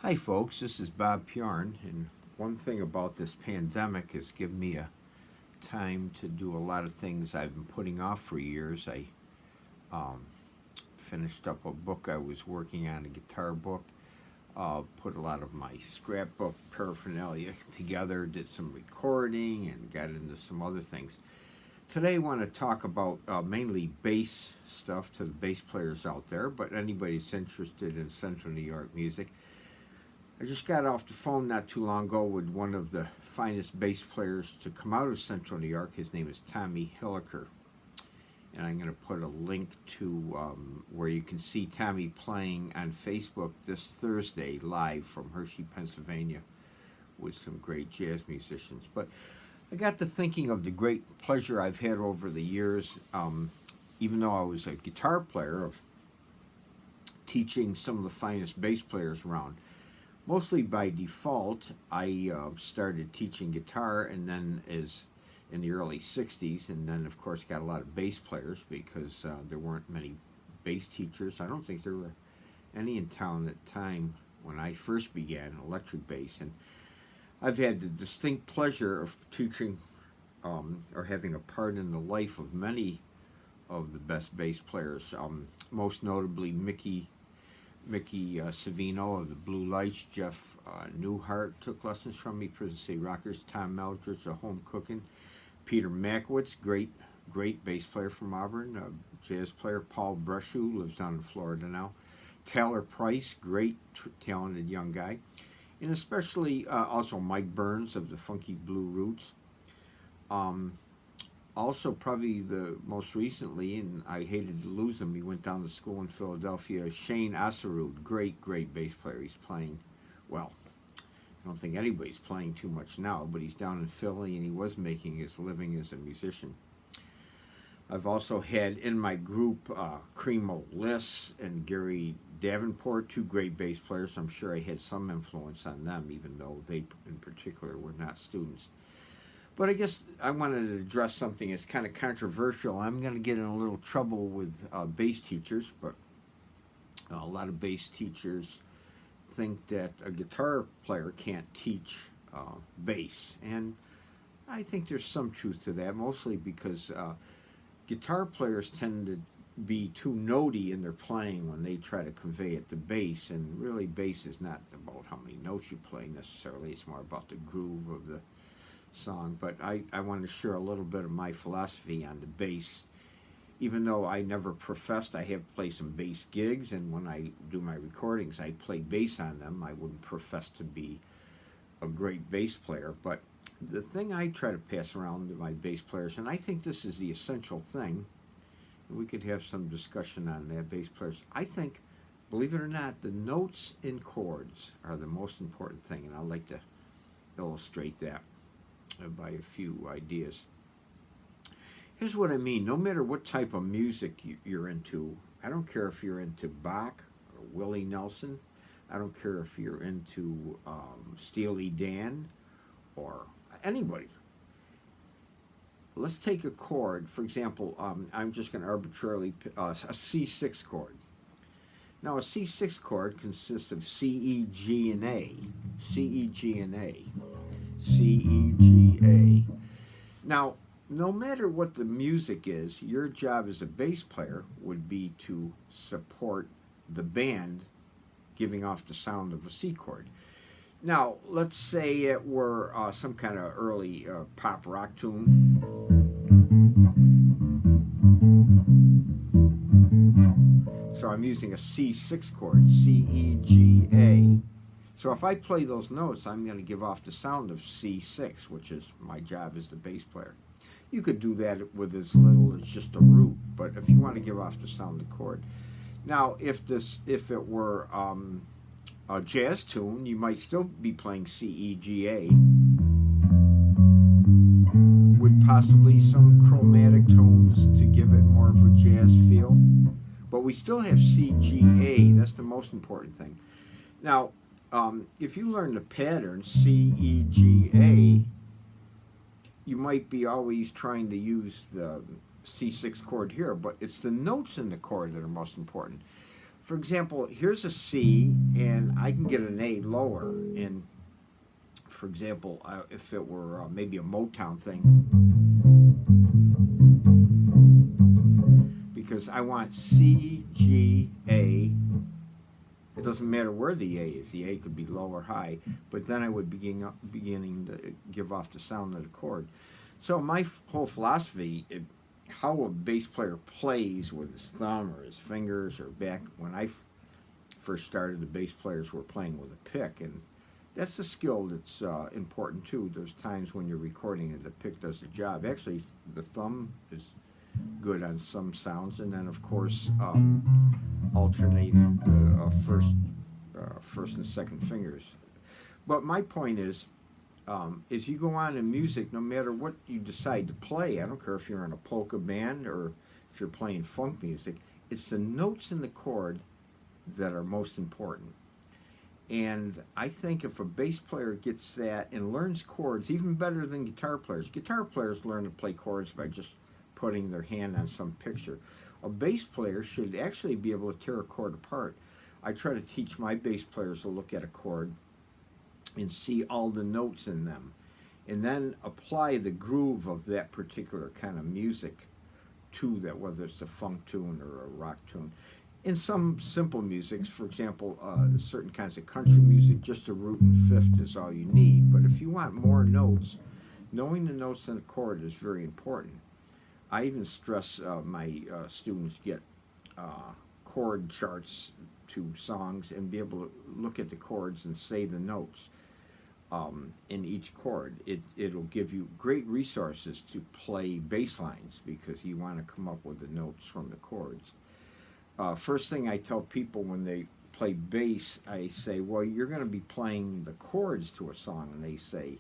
Hi, folks. This is Bob Piorun, and one thing about this pandemic has given me a time to do a lot of things I've been putting off for years. I um, finished up a book I was working on, a guitar book. Put a lot of my scrapbook paraphernalia together, did some recording, and got into some other things. Today, I want to talk about mainly bass stuff to the bass players out there, but anybody that's interested in Central New York music. I just got off the phone not too long ago with one of the finest bass players to come out of Central New York. His name is Tommy Hilliker. And I'm going to put a link to where you can see Tommy playing on Facebook this Thursday live from Hershey, Pennsylvania with some great jazz musicians. But I got to thinking of the great pleasure I've had over the years, even though I was a guitar player, of teaching some of the finest bass players around. Mostly by default, I started teaching guitar, and then as in the early 60s, and then of course got a lot of bass players because there weren't many bass teachers. I don't think there were any in town at the time when I first began electric bass, and I've had the distinct pleasure of teaching or having a part in the life of many of the best bass players, most notably Mickey Savino of the Blue Lights, Jeff Newhart took lessons from me, Prison City Rockers, Tom Meldridge, Home Cooking, Peter Mackowitz, great bass player from Auburn, jazz player, Paul Breshew, lives down in Florida now, Taylor Price, great talented young guy, and especially also Mike Burns of the Funky Blue Roots. Also, probably the most recently, and I hated to lose him, he went down to school in Philadelphia, Shane Asarud, great bass player. He's playing, well, I don't think anybody's playing too much now, but he's down in Philly, and he was making his living as a musician. I've also had in my group Cremo Liss and Gary Davenport, two great bass players. I'm sure I had some influence on them, even though they in particular were not students. But I guess I wanted to address something that's kind of controversial. I'm going to get in a little trouble with bass teachers, but a lot of bass teachers think that a guitar player can't teach bass. And I think there's some truth to that, mostly because guitar players tend to be too notey in their playing when they try to convey it to bass. And really, bass is not about how many notes you play necessarily. It's more about the groove of the song. But I want to share a little bit of my philosophy on the bass. Even though I never professed, I have played some bass gigs, and when I do my recordings, I play bass on them. I wouldn't profess to be a great bass player, but the thing I try to pass around to my bass players, and I think this is the essential thing, and we could have some discussion on that, bass players, I think, believe it or not, the notes in chords are the most important thing, and I'd like to illustrate that by a few ideas. Here's what I mean. No matter what type of music you're into, I don't care if you're into Bach or Willie Nelson, I don't care if you're into Steely Dan or anybody. Let's take a chord. For example, I'm just going to arbitrarily a C6 chord. Now, a C6 chord consists of C, E, G, and A. C, E, G, and A. C, E, G, A. Now, no matter what the music is, your job as a bass player would be to support the band giving off the sound of a C chord. Now, let's say it were some kind of early pop rock tune. So I'm using a C6 chord, C, E, G, A. So if I play those notes, I'm going to give off the sound of C6, which is my job as the bass player. You could do that with as little as just a root, but if you want to give off the sound of the chord. Now, if it were a jazz tune, you might still be playing C, E, G, A, with possibly some chromatic tones to give it more of a jazz feel. But we still have C, G, A. That's the most important thing. Now, if you learn the pattern C, E, G, A, you might be always trying to use the C6 chord here, but it's the notes in the chord that are most important. for example, here's a C, and I can get an A lower. And for example, if it were maybe a Motown thing, because I want C, G, A. It doesn't matter where the A is. The A could be low or high, but then I would beginning to give off the sound of the chord. So my whole philosophy, how a bass player plays with his thumb or his fingers, or back when I first started, the bass players were playing with a pick, and that's the skill that's important too. There's times when you're recording and the pick does the job. Actually, the thumb is good on some sounds, and then of course alternate the first and second fingers. But my point is you go on in music, no matter what you decide to play, I don't care if you're in a polka band or if you're playing funk music, it's the notes in the chord that are most important. And I think if a bass player gets that and learns chords even better than guitar players learn to play chords by just putting their hand on some picture. A bass player should actually be able to tear a chord apart. I try to teach my bass players to look at a chord and see all the notes in them, and then apply the groove of that particular kind of music to that, whether it's a funk tune or a rock tune. In some simple musics, for example, certain kinds of country music, just a root and fifth is all you need. But if you want more notes, knowing the notes in a chord is very important. I even stress my students get chord charts to songs and be able to look at the chords and say the notes in each chord. It'll give you great resources to play bass lines, because you want to come up with the notes from the chords. First thing I tell people when they play bass, I say, well, you're going to be playing the chords to a song. And they say,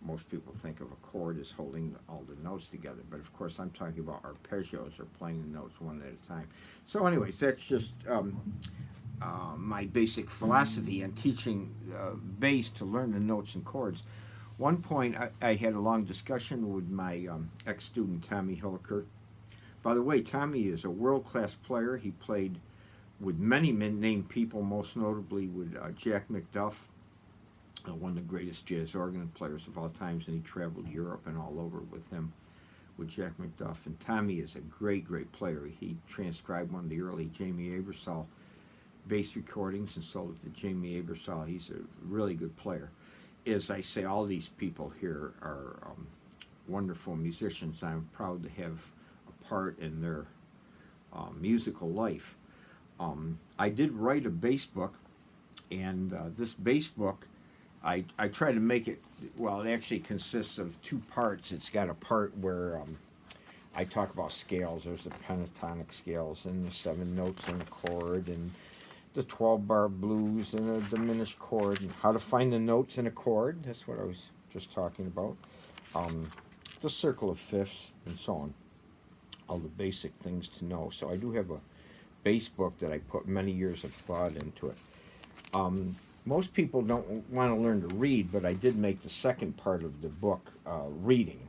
most people think of a chord as holding all the notes together. But of course, I'm talking about arpeggios, or playing the notes one at a time. So anyways, that's just my basic philosophy on teaching bass to learn the notes and chords. One point, I had a long discussion with my ex-student, Tommy Hilliker. By the way, Tommy is a world-class player. He played with many named people, most notably with Jack McDuff, one of the greatest jazz organ players of all times, and he traveled Europe and all over with him, with Jack McDuff. And Tommy is a great, great player. He transcribed one of the early Jamie Aebersold bass recordings and sold it to Jamie Aebersold. He's a really good player. As I say, all these people here are wonderful musicians. I'm proud to have part in their musical life. I did write a bass book, and this bass book, I try to make it, well, it actually consists of two parts. It's got a part where I talk about scales. There's the pentatonic scales and the 7 notes in the chord, and the 12-bar blues and a diminished chord, and how to find the notes in a chord. That's what I was just talking about. The circle of fifths and so on. All the basic things to know. So I do have a bass book that I put many years of thought into it. Most people don't want to learn to read, but I did make the second part of the book reading.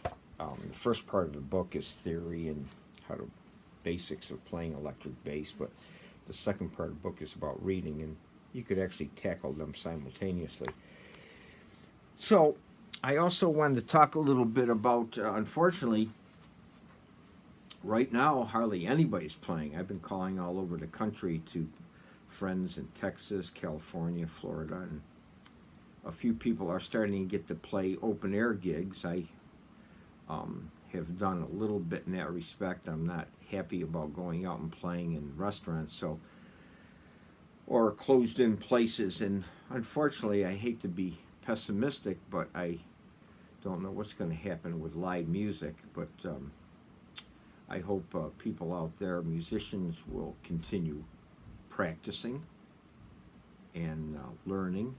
The first part of the book is theory and how to basics of playing electric bass, but the second part of the book is about reading, and you could actually tackle them simultaneously. So I also wanted to talk a little bit about, unfortunately, right now, hardly anybody's playing. I've been calling all over the country to friends in Texas, California, Florida, and a few people are starting to get to play open air gigs. I have done a little bit in that respect. I'm not happy about going out and playing in restaurants, or closed in places. And unfortunately, I hate to be pessimistic, but I don't know what's going to happen with live music. But I hope people out there, musicians, will continue practicing and learning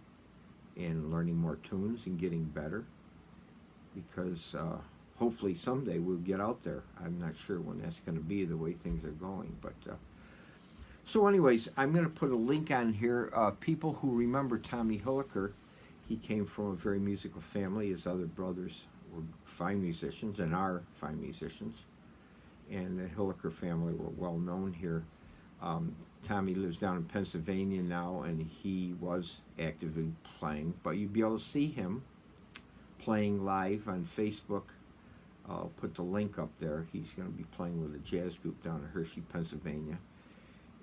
more tunes and getting better, because hopefully someday we'll get out there. I'm not sure when that's going to be, the way things are going. But so anyways, I'm going to put a link on here. People who remember Tommy Hilliker, he came from a very musical family. His other brothers were fine musicians and are fine musicians. And the Hilliker family were well known here. Tommy lives down in Pennsylvania now, and he was actively playing, but you'd be able to see him playing live on Facebook. I'll put the link up there. He's going to be playing with a jazz group down in Hershey, Pennsylvania.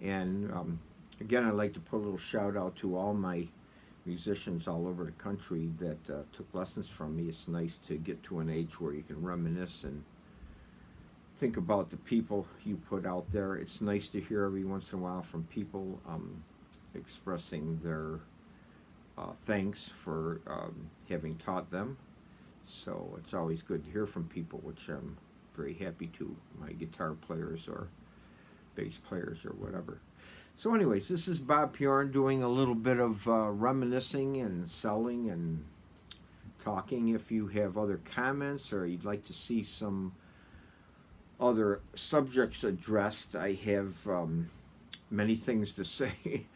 And again, I'd like to put a little shout out to all my musicians all over the country that took lessons from me. It's nice to get to an age where you can reminisce and think about the people you put out there. It's nice to hear every once in a while from people expressing their thanks for having taught them. So it's always good to hear from people, which I'm very happy to, my guitar players or bass players or whatever. So anyways, this is Bob Piorun doing a little bit of reminiscing and selling and talking. If you have other comments or you'd like to see some other subjects addressed, I have many things to say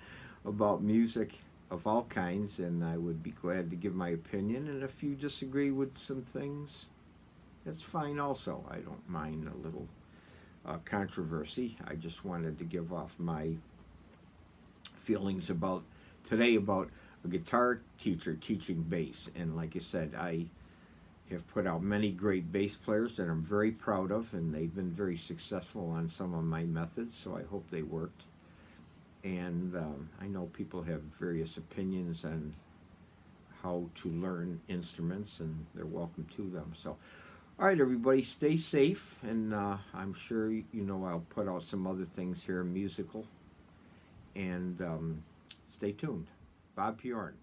about music of all kinds, and I would be glad to give my opinion. And if you disagree with some things, that's fine also. I don't mind a little controversy. I just wanted to give off my feelings about today about a guitar teacher teaching bass. And like I said, I have put out many great bass players that I'm very proud of, and they've been very successful on some of my methods, so I hope they worked. And I know people have various opinions on how to learn instruments, and they're welcome to them. So, all right, everybody, stay safe, and I'm sure you know I'll put out some other things here, musical, and stay tuned. Bob Piorun.